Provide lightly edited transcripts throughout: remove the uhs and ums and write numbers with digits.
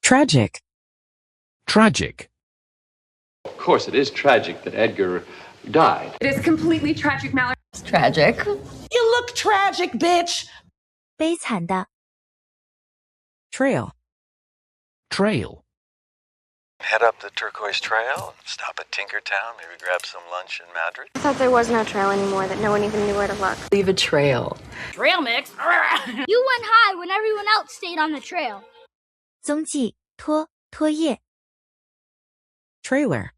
Tragic. Tragic. Of course, it is tragic that Edgar died. It is completely tragic, Mallory. It's tragic. You look tragic, bitch. 悲惨的 Trail. Trail. Head up the turquoise trail, stop at Tinkertown, maybe grab some lunch in Madrid. I thought there was no trail anymore, that no one even knew where to look. Leave a trail. Trail mix. You went high when everyone else stayed on the trail. 踪迹拖曳 Trailer.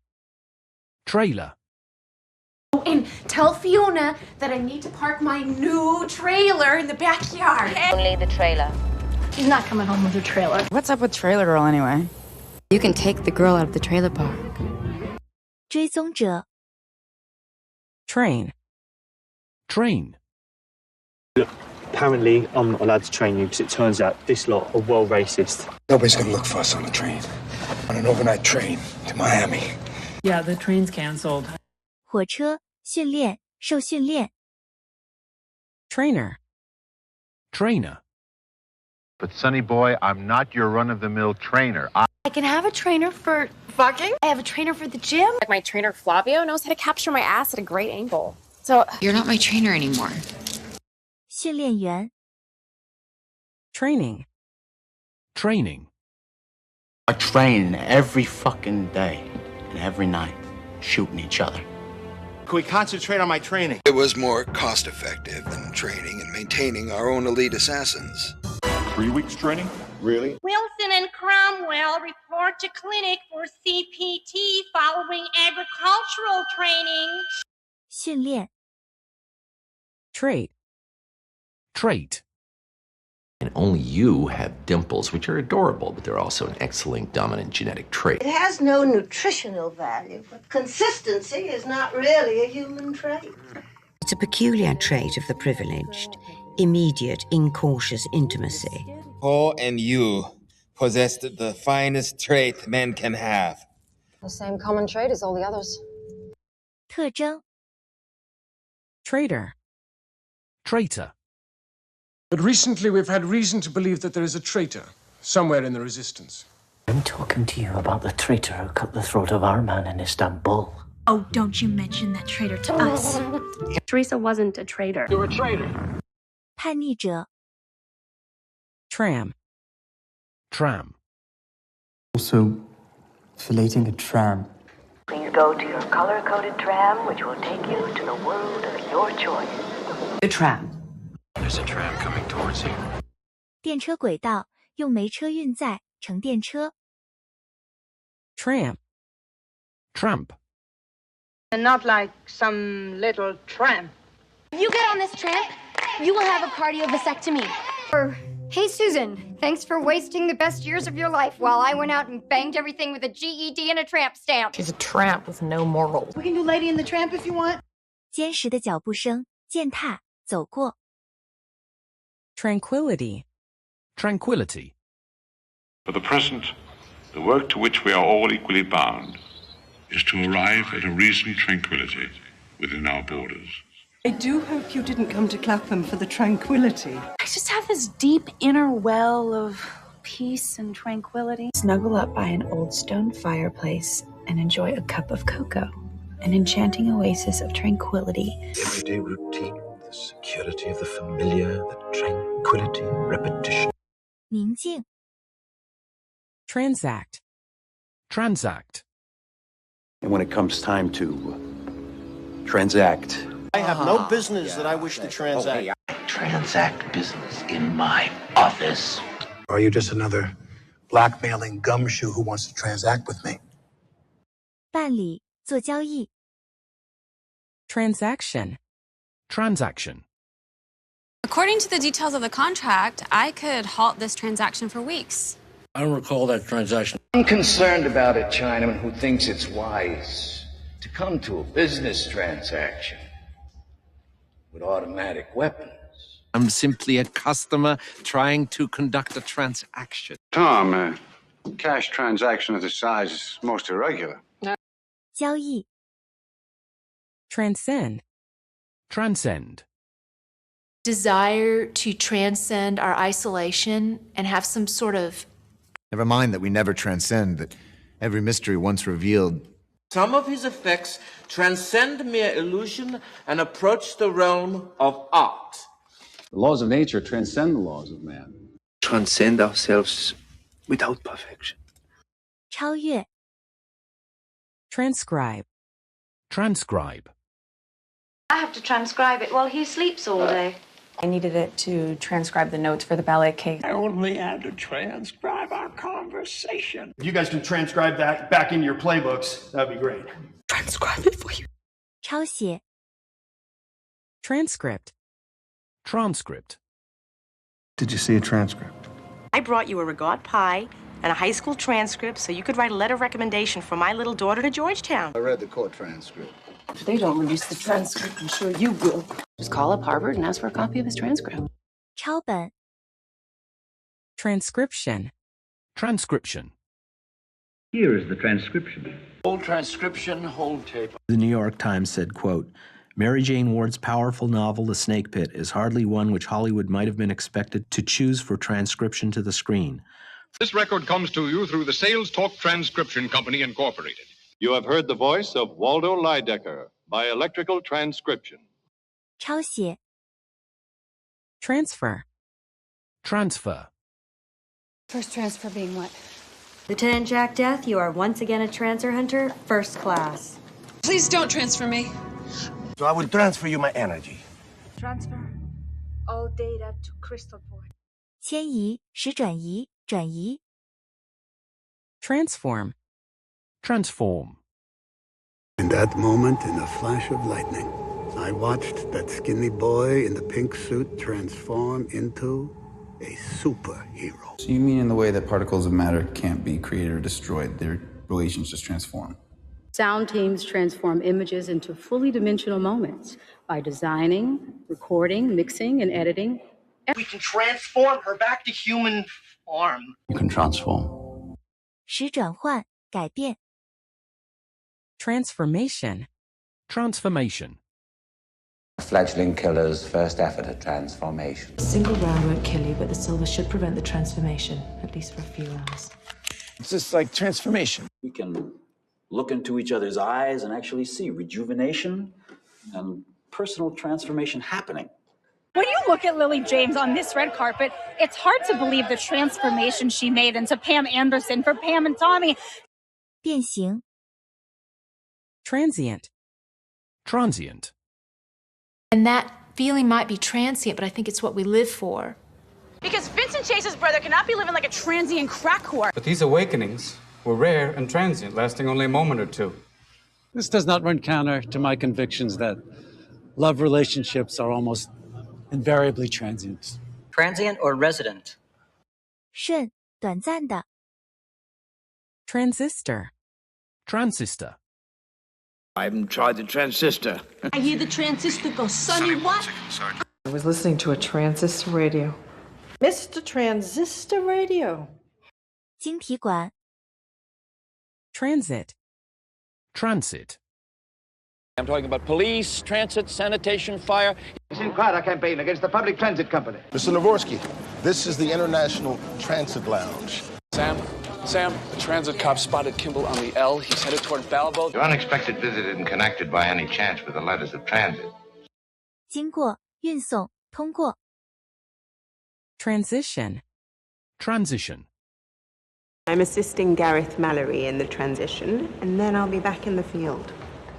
Trailer. And tell Fiona that I need to park my new trailer in the backyard. Only the trailer. She's not coming home with her trailer. What's up with Trailer Girl anyway? You can take the girl out of the trailer park. 追踪者 Train. Train. Apparently, I'm not allowed to train you because it turns out this lot are well racist. Nobody's gonna look for us on the train. On an overnight train to Miami. Yeah, the train's canceled. 火车训练受训练 Trainer. Trainer. But Sonny boy, I'm not your run-of-the-mill trainer. I can have a trainer for fucking. I have a trainer for the gym. Like my trainer Flavio knows how to capture my ass at a great angle. So You're not my trainer anymore. 训练员 Training. Training. I train every fucking day and every night, shooting each other. Can we concentrate on my training? It was more cost-effective than training and maintaining our own elite assassins. 3 weeks training? Really? Wilson and Cromwell report to clinic for CPT following agricultural training. 训练 Trait. Trait. And only you have dimples, which are adorable, but they're also an X-linked dominant genetic trait. It has no nutritional value, but consistency is not really a human trait. It's a peculiar trait of the privileged, immediate, incautious intimacy. Paul and you possessed the finest trait men can have. The same common trait as all the others. 特征 Traitor. Traitor. But recently we've had reason to believe that there is a traitor somewhere in the resistance. I'm talking to you about the traitor who cut the throat of our man in Istanbul. Oh, don't you mention that traitor to us. Teresa wasn't a traitor. You're a traitor. 叛逆者 Tram. Tram. Also, filleting a tram. Please go to your color-coded tram, which will take you to the world of your choice. The tram. There's a tram coming towards you. 电车轨道用煤车运载乘电车 Tramp. Tramp. And not like some little tramp. If you get on this tramp, you will have a cardio vasectomy. Or, hey Susan, thanks for wasting the best years of your life while I went out and banged everything with a GED and a tramp stamp. She's a tramp with no morals. We can do Lady in the Tramp if you want. 坚实的脚步声践踏走过 Tranquility. Tranquility. For the present, the work to which we are all equally bound is to arrive at a reasoned tranquility within our borders. I do hope you didn't come to Clapham for the tranquility. I just have this deep inner well of peace and tranquility. Snuggle up by an old stone fireplace and enjoy a cup of cocoa, an enchanting oasis of tranquility. Everyday routine, the security of the familiar, the tranquility, repetition. 宁静 Transact. Transact. And when it comes time to transact. I have no business that I wish to transact. Transact business in my office. Are you just another blackmailing gumshoe who wants to transact with me? 办理做交易 Transaction. Transaction. According to the details of the contract, I could halt this transaction for weeks. I don't recall that transaction. I'm concerned about a Chinaman who thinks it's wise to come to a business transaction with automatic weapons. I'm simply a customer trying to conduct a transaction. Tom, cash transaction of this size is most irregular. 交易 Transcend. Transcend. Desire to transcend our isolation and have some sort of Never mind that we never transcend, that every mystery once revealed. Some of his effects transcend mere illusion and approach the realm of art. The laws of nature transcend the laws of man. Transcend ourselves without perfection. 超越 Transcribe. Transcribe. I have to transcribe it while he sleeps all day. I needed it to transcribe the notes for the ballet case. I only had to transcribe our conversation. If you guys can transcribe that back into your playbooks, that'd be great. Transcribe it for you. 抄写 Transcript. Transcript. Did you see a transcript? I brought you a regatta pie and a high school transcript so you could write a letter of recommendation for my little daughter to Georgetown. I read the court transcript. If they don't release the transcript, I'm sure you will. Just call up Harvard and ask for a copy of his transcript. 抄本 Transcription. Transcription. Here is the transcription. Hold transcription, hold tape. The New York Times said, quote, Mary Jane Ward's powerful novel, The Snake Pit, is hardly one which Hollywood might have been expected to choose for transcription to the screen. This record comes to you through the Sales Talk Transcription Company, Incorporated. You have heard the voice of Waldo Lydecker by electrical transcription. 抄写 Transfer. Transfer. First transfer being what? Lieutenant Jack Death, you are once again a transfer hunter, first class. Please don't transfer me. So I will transfer you my energy. Transfer all data to Crystal Point. 迁移使转移转移 Transform. Transform. In that moment, in a flash of lightning, I watched that skinny boy in the pink suit transform into a superhero. So you mean in the way that particles of matter can't be created or destroyed, their relations just transform? Sound teams transform images into fully dimensional moments by designing, recording, mixing, and editing. We can transform her back to human form. You can transform. 使转换改变 Transformation. Transformation. Fledgling killer's first effort at transformation. A single round won't kill you, but the silver should prevent the transformation, at least for a few hours. It's just like transformation. We can look into each other's eyes and actually see rejuvenation and personal transformation happening. When you look at Lily James on this red carpet, it's hard to believe the transformation she made into Pam Anderson for Pam and Tommy. 变形 Transient. Transient. And that feeling might be transient, but I think it's what we live for. Because Vincent Chase's brother cannot be living like a transient crack whore. But these awakenings were rare and transient, lasting only a moment or two. This does not run counter to my convictions that love relationships are almost invariably transient. Transient or resident? 瞬短暂的 Transistor. Transistor. I haven't tried the transistor. I hear the transistor go, Sonny, what? I was listening to a transistor radio. Mr. Transistor Radio. 晶体管 Transit. Transit. I'm talking about police, transit, sanitation, fire. It's in quite a campaign against the public transit company. Mr. Navorsky, this is the International Transit Lounge. Sam, the transit cop spotted Kimball on the L. He's headed toward Belleville. Your unexpected visit isn't connected by any chance with the letters of transit. 经过运送通过 Transition. Transition. I'm assisting Gareth Mallory in the transition, and then I'll be back in the field.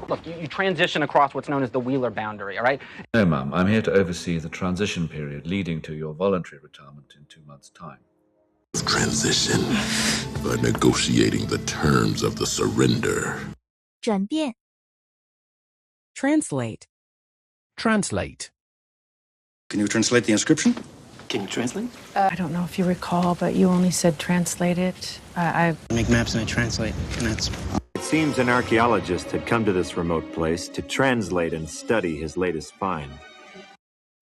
Look, you transition across what's known as the Wheeler boundary, all right? No, Mum. I'm here to oversee the transition period leading to your voluntary retirement in 2 months' time. Transition by negotiating the terms of the surrender. 转变 Translate. Translate. Can you translate the inscription? Can you translate? I don't know if you recall, but you only said translate it. I make maps and I translate, and that's... It seems an archaeologist had come to this remote place to translate and study his latest find.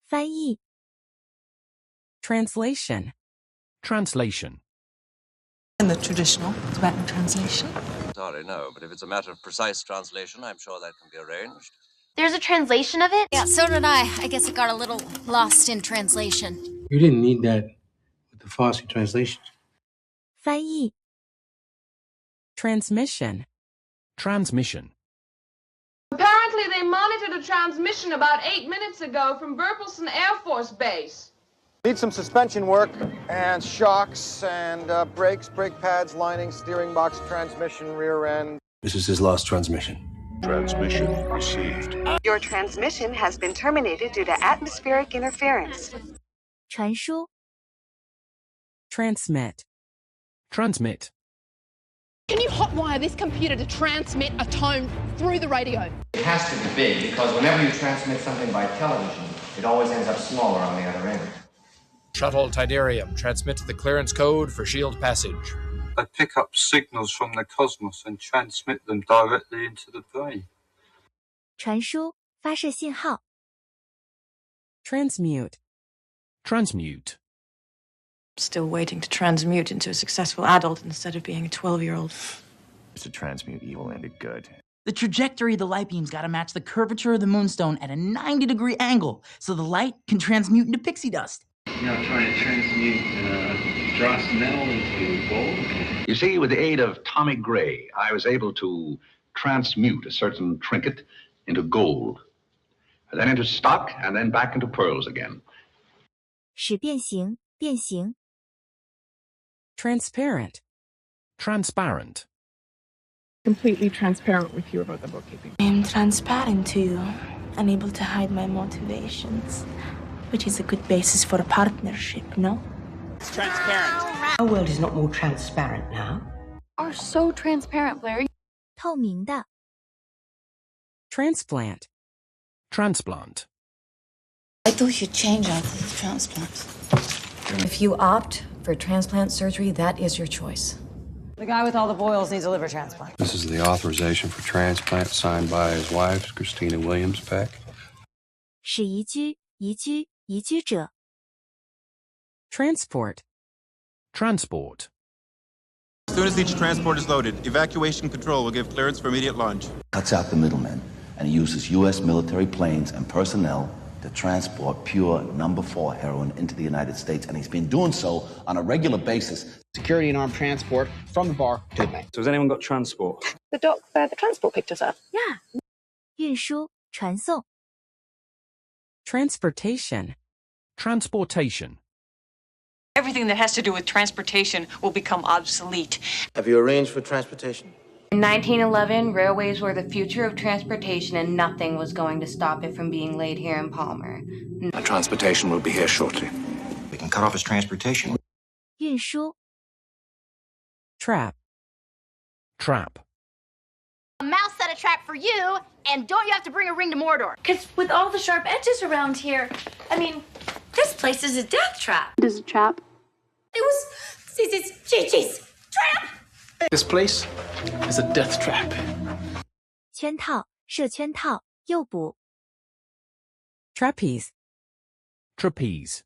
翻译 Translation. Translation. in the traditional Tibetan translation. Sorry, no, but if it's a matter of precise translation, I'm sure that can be arranged. There's a translation of it? Yeah, so did I. I guess it got a little lost in translation. You didn't need that with the Farsi translation. 翻译 Transmission. Transmission. Apparently they monitored a transmission about 8 minutes ago from Burpelson Air Force Base. Need some suspension work and shocks and brakes, brake pads, lining, steering box, transmission, rear end. This is his last transmission. Transmission received. Your transmission has been terminated due to atmospheric interference. 传输 Transmit. Transmit. Can you hotwire this computer to transmit a tone through the radio? It has to be big because whenever you transmit something by television, it always ends up smaller on the other end. Shuttle Tidarium, transmit the clearance code for shield passage. They pick up signals from the cosmos and transmit them directly into the brain. 传输发射信号 Transmute. Transmute. Still waiting to transmute into a successful adult instead of being a 12-year-old. To transmute evil into good. The trajectory of the light beam's got to match the curvature of the moonstone at a 90-degree angle so the light can transmute into pixie dust. Now trying to transmute dross metal into gold. You see, with the aid of atomic gray, I was able to transmute a certain trinket into gold, and then into stock, and then back into pearls again. 使变形变形 Transparent. Transparent. Completely transparent with you about the bookkeeping. I'm transparent to you, unable to hide my motivations, which is a good basis for a partnership, no? It's transparent. Our world is not more transparent now. Are so transparent, Blair. 透明的 Transplant. Transplant. I thought you'd change after the transplant. If you opt for transplant surgery, that is your choice. The guy with all the boils needs a liver transplant. This is the authorization for transplant signed by his wife, Christina Williams Peck. 使移居移居移居者 Transport. Transport. As soon as each transport is loaded, evacuation control will give clearance for immediate launch. Cuts out the middlemen and uses U.S. military planes and personnel to transport pure number 4 heroin into the United States, and he's been doing so on a regular basis. Security and armed transport from the bar to the bank. So has anyone got transport? The doc where the transport picked us up. Yeah. 运输传送 Transportation. Transportation. Everything that has to do with transportation will become obsolete. Have you arranged for transportation? In 1911, railways were the future of transportation and nothing was going to stop it from being laid here in Palmer. The transportation will be here shortly. We can cut off his transportation. 运输 Trap. Trap. A mouse set a trap for you, and don't you have to bring a ring to Mordor? Because with all the sharp edges around here, I mean, this place is a death trap. It is a trap. It was... Jeez. Trap! This place is a death trap. 圈套设圈套诱捕 Trapeze. Trapeze.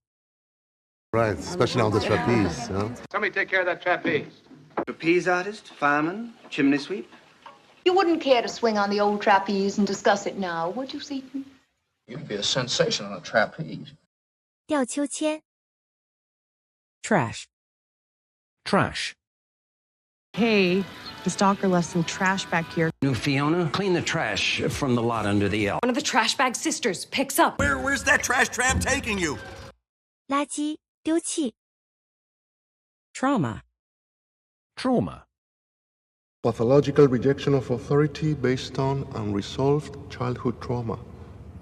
Right, especially on the trapeze. Huh? Somebody take care of that trapeze. Trapeze artist, fireman, chimney sweep. You wouldn't care to swing on the old trapeze and discuss it now, would you, Seton? You'd be a sensation on a trapeze. 吊秋千 Trash. Trash. Hey, the stalker left some trash back here. New Fiona, clean the trash from the lot under the L. One of the trash bag sisters picks up. Where's that trash tram taking you? 垃圾丢弃 Trauma. Trauma. Pathological rejection of authority based on unresolved childhood trauma.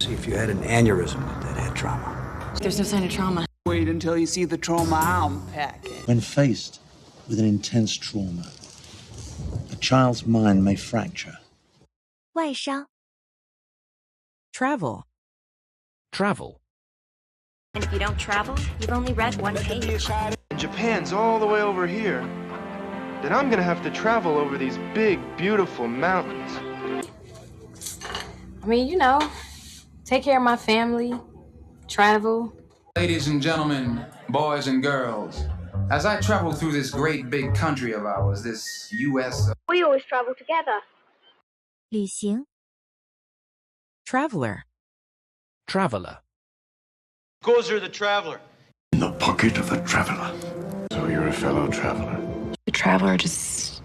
See if you had an aneurysm with that head trauma. There's no sign of trauma. Wait until you see the trauma I'm packing. When faced with an intense trauma, a child's mind may fracture. 外伤 Travel. Travel. And if you don't travel, you've only read one page. Japan's all the way over here. Then I'm gonna have to travel over these big, beautiful mountains. I mean, you know, take care of my family, travel. Ladies and gentlemen, boys and girls, as I travel through this great big country of ours, this U.S. We always travel together. 旅行 Traveler. Traveler. Gozer the traveler. In the pocket of a traveler. So you're a fellow traveler. The traveler just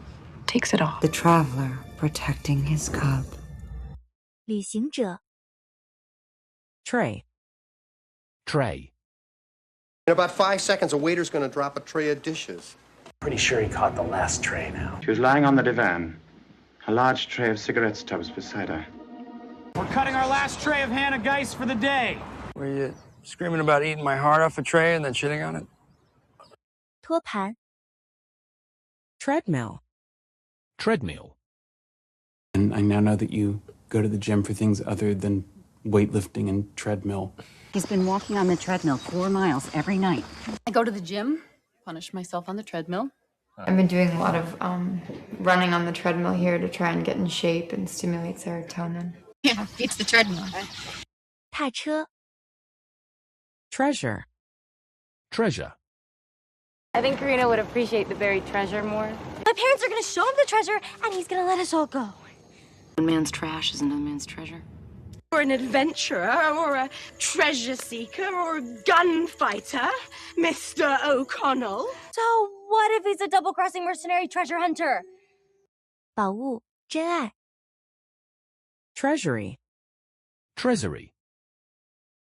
takes it all. The traveler protecting his cub. 旅行者 Tray. Tray. In about 5 seconds, a waiter's going to drop a tray of dishes. Pretty sure he caught the last tray now. She was lying on the divan, a large tray of cigarette stubs beside her. We're cutting our last tray of Hannah Geist for the day. Were you screaming about eating my heart off a tray and then shitting on it? 托盘 Treadmill. Treadmill. And I now know that you go to the gym for things other than weightlifting and treadmill. He's been walking on the treadmill 4 miles every night. I go to the gym, punish myself on the treadmill. I've been doing a lot of running on the treadmill here to try and get in shape and stimulate serotonin. Yeah, it's the treadmill. 踏车 Treasure. Treasure. I think Karina would appreciate the buried treasure more. My parents are gonna show him the treasure, and he's gonna let us all go. One man's trash is another man's treasure. Or an adventurer, or a treasure seeker, or a gunfighter, Mr. O'Connell. So what if he's a double-crossing mercenary treasure hunter? 宝物真爱 Treasury. Treasury.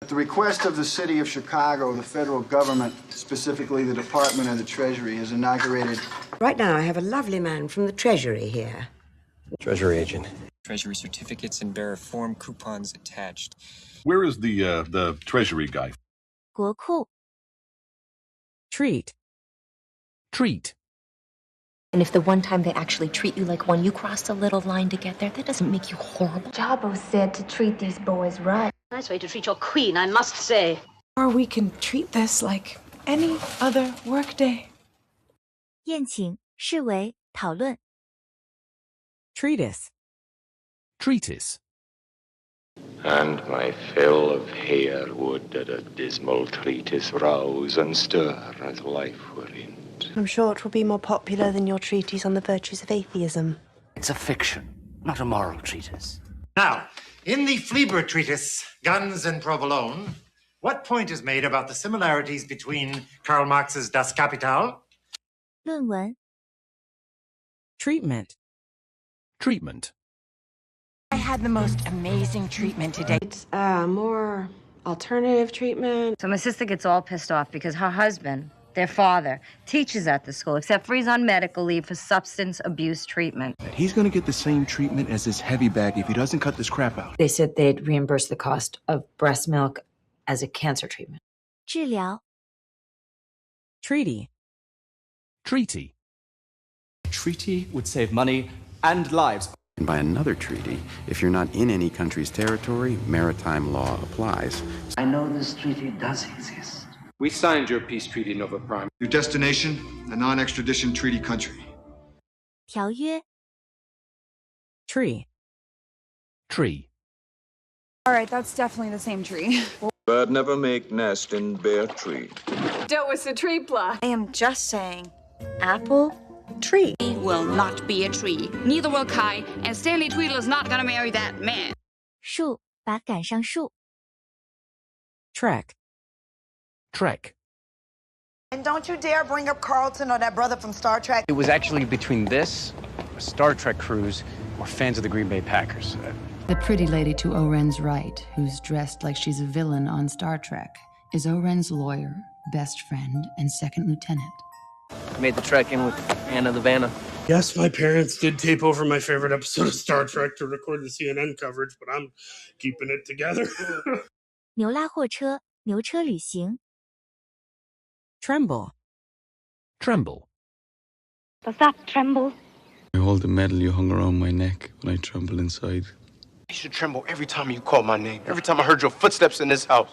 At the request of the City of Chicago, the federal government, specifically the Department of the Treasury, has inaugurated... Right now, I have a lovely man from the Treasury here. Treasury agent. Treasury certificates and bearer form coupons attached. Where is the Treasury guy? 国库 Treat. Treat. And if the one time they actually treat you like one, you crossed a little line to get there, that doesn't make you horrible. Jabbo said to treat these boys right. Nice way to treat your queen, I must say. Or we can treat this like any other workday. 宴请视为讨论 Treatise. Treatise. And my fill of hair would at a dismal treatise rouse and stir as life were in. I'm sure it will be more popular than your treatise on the virtues of atheism. It's a fiction, not a moral treatise. Now, in the Fleber treatise, Guns and Provolone, what point is made about the similarities between Karl Marx's Das Kapital? 论文 Treatment. Treatment. I had the most amazing treatment today. It's more alternative treatment. So my sister gets all pissed off because her husband, their father, teaches at the school, except for he's on medical leave for substance abuse treatment. He's gonna get the same treatment as this heavy bag if he doesn't cut this crap out. They said they'd reimburse the cost of breast milk as a cancer treatment. 治疗 Treaty. Treaty. A treaty would save money and lives. And by another treaty, if you're not in any country's territory, maritime law applies. I know this treaty does exist. We signed your peace treaty, Nova Prime. Your destination, a non-extradition treaty country. 条约 Tree. Tree. All right, that's definitely the same tree. Bird never make nest in bare tree. That was a tree plot. I am just saying, Apple tree. He will not be a tree. Neither will Kai, and Stanley Tweedle is not gonna marry that man. 树把赶上树 Trek. Trek. And don't you dare bring up Carlton or that brother from Star Trek. It was actually between this, a Star Trek cruise, or fans of the Green Bay Packers. The pretty lady to Oren's right, who's dressed like she's a villain on Star Trek, is Oren's lawyer, best friend, and second lieutenant. I made the trek in with Anna the Vanna. Yes, my parents did tape over my favorite episode of Star Trek to record the CNN coverage, but I'm keeping it together. 牛拉货车牛车旅行 Tremble. Tremble. Does that tremble? I hold the medal you hung around my neck when I tremble inside. You should tremble every time you call my name. Every time I heard your footsteps in this house.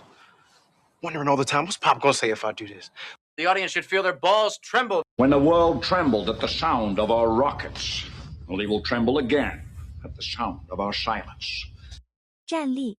Wondering all the time, what's Pop gonna say if I do this? The audience should feel their balls tremble. When the world trembled at the sound of our rockets, well, he will tremble again at the sound of our silence. 站立